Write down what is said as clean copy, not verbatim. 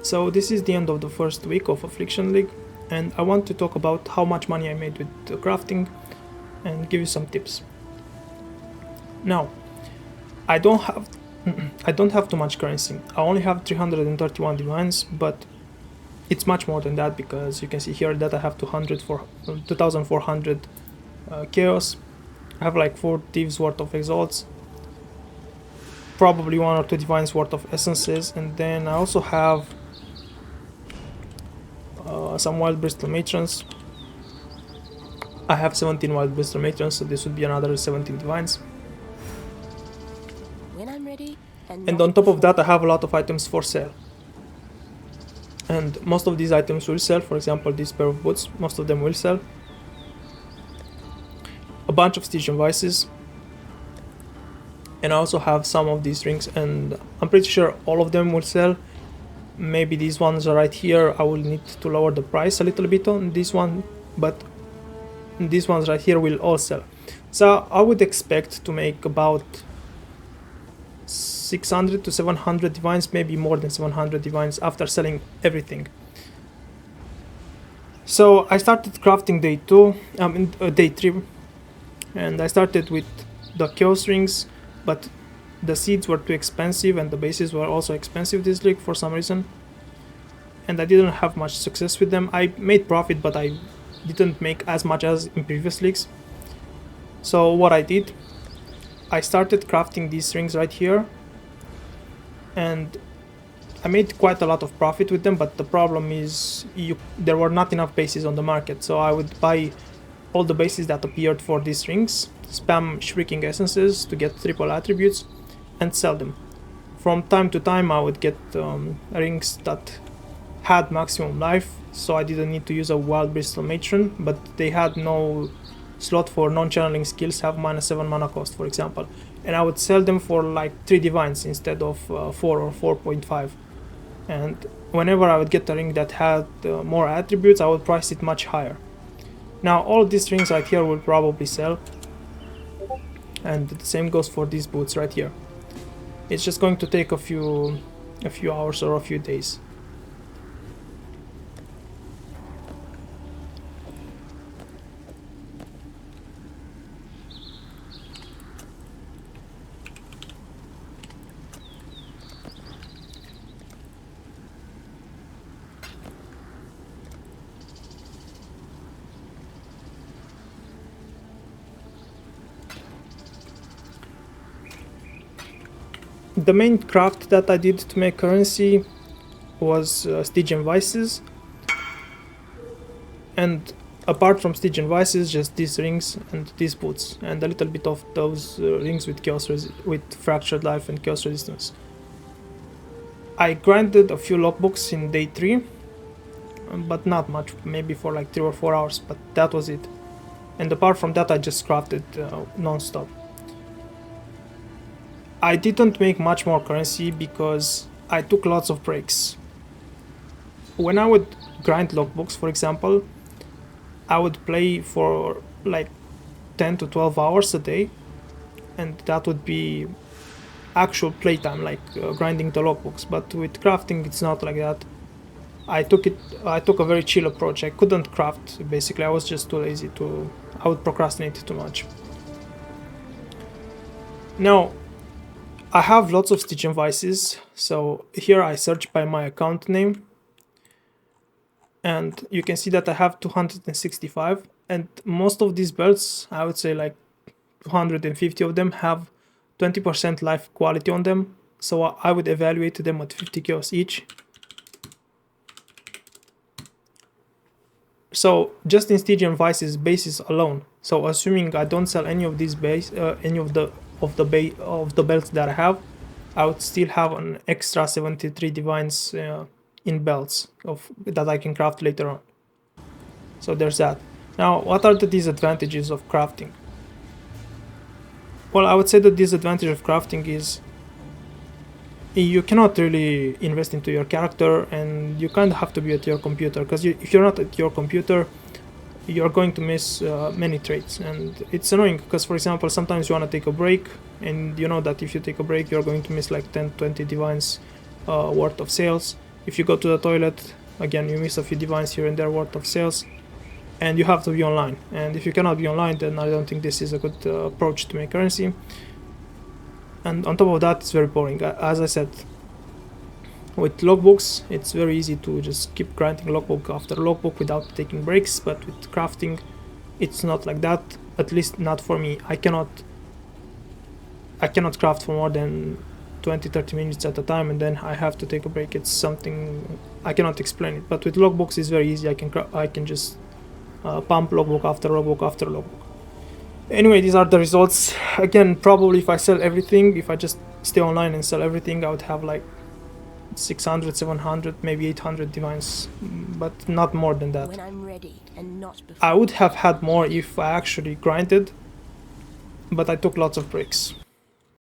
So this is the end of the first week of Affliction League, and I want to talk about how much money I made with crafting and give you some tips. Now, I don't have I don't have too much currency. I only have 331 divines, but it's much more than that because you can see here that I have 2400 chaos. I have like 4 divs worth of exalts, probably 1 or 2 divines worth of essences, and then I also have some wild bristol matrons. I have 17 wild bristol matrons, so this would be another 17 divines. When I'm ready, And on top of that, I have a lot of items for sale. And most of these items will sell. For example, this pair of boots, most of them will sell. A bunch of Stygian Vices. And I also have some of these rings, and I'm pretty sure all of them will sell. Maybe these ones are right here. I will need to lower the price a little bit on this one, but these ones right here will all sell. So I would expect to make about 600 to 700 divines, maybe more than 700 divines after selling everything. So I started crafting day 3, and I started with the chaos rings, but the seeds were too expensive and the bases were also expensive this league for some reason, and I didn't have much success with them. I made profit, but I didn't make as much as in previous leagues. So what I did, I started crafting these rings right here, and I made quite a lot of profit with them, but the problem is there were not enough bases on the market, so I would buy all the bases that appeared for these rings, spam shrieking essences to get triple attributes, and sell them. From time to time I would get rings that had maximum life, so I didn't need to use a wild bristol matron, but they had no slot for non-channeling skills, have -7 mana cost, for example, and I would sell them for like 3 divines instead of 4 or 4.5. And whenever I would get a ring that had more attributes, I would price it much higher. Now all these rings right here will probably sell, and the same goes for these boots right here. It's just going to take a few hours or a few days. The main craft that I did to make currency was Stygian Vices, and apart from Stygian Vices, just these rings and these boots, and a little bit of those rings with with fractured life and chaos resistance. I grinded a few logbooks in day 3, but not much, maybe for like 3 or 4 hours, but that was it. And apart from that, I just crafted non-stop. I didn't make much more currency because I took lots of breaks. When I would grind logbooks, for example, I would play for like 10 to 12 hours a day, and that would be actual playtime, like grinding the logbooks. But with crafting, it's not like that. I took a very chill approach. I couldn't craft, basically. I was just too lazy to. I would procrastinate too much. Now, I have lots of Stygian Vices, so here I search by my account name, and you can see that I have 265, and most of these belts, I would say like 250 of them, have 20% life quality on them, so I would evaluate them at 50 chaos each. So just in Stygian Vices bases alone, so assuming I don't sell any of these any of the belts that I have, I would still have an extra 73 divines in belts that I can craft later on. So there's that. Now, what are the disadvantages of crafting? Well, I would say the disadvantage of crafting is you cannot really invest into your character, and you kind of have to be at your computer, because if you're not at your computer, you're going to miss many traits, and it's annoying because, for example, sometimes you want to take a break, and you know that if you take a break you're going to miss like 10-20 divines worth of sales, if you go to the toilet, again, you miss a few divines here and there worth of sales, and you have to be online. And if you cannot be online, then I don't think this is a good approach to make currency. And on top of that, it's very boring. As I said, with logbooks, it's very easy to just keep grinding logbook after logbook without taking breaks, but with crafting, it's not like that, at least not for me. I cannot craft for more than 20-30 minutes at a time, and then I have to take a break. It's something I cannot explain it. But with logbooks, it's very easy. I can just pump logbook after logbook after logbook. Anyway, these are the results. Again, probably if I sell everything, if I just stay online and sell everything, I would have like 600, 700, maybe 800 divines, but not more than that. When I'm ready and not before. I would have had more if I actually grinded, but I took lots of breaks.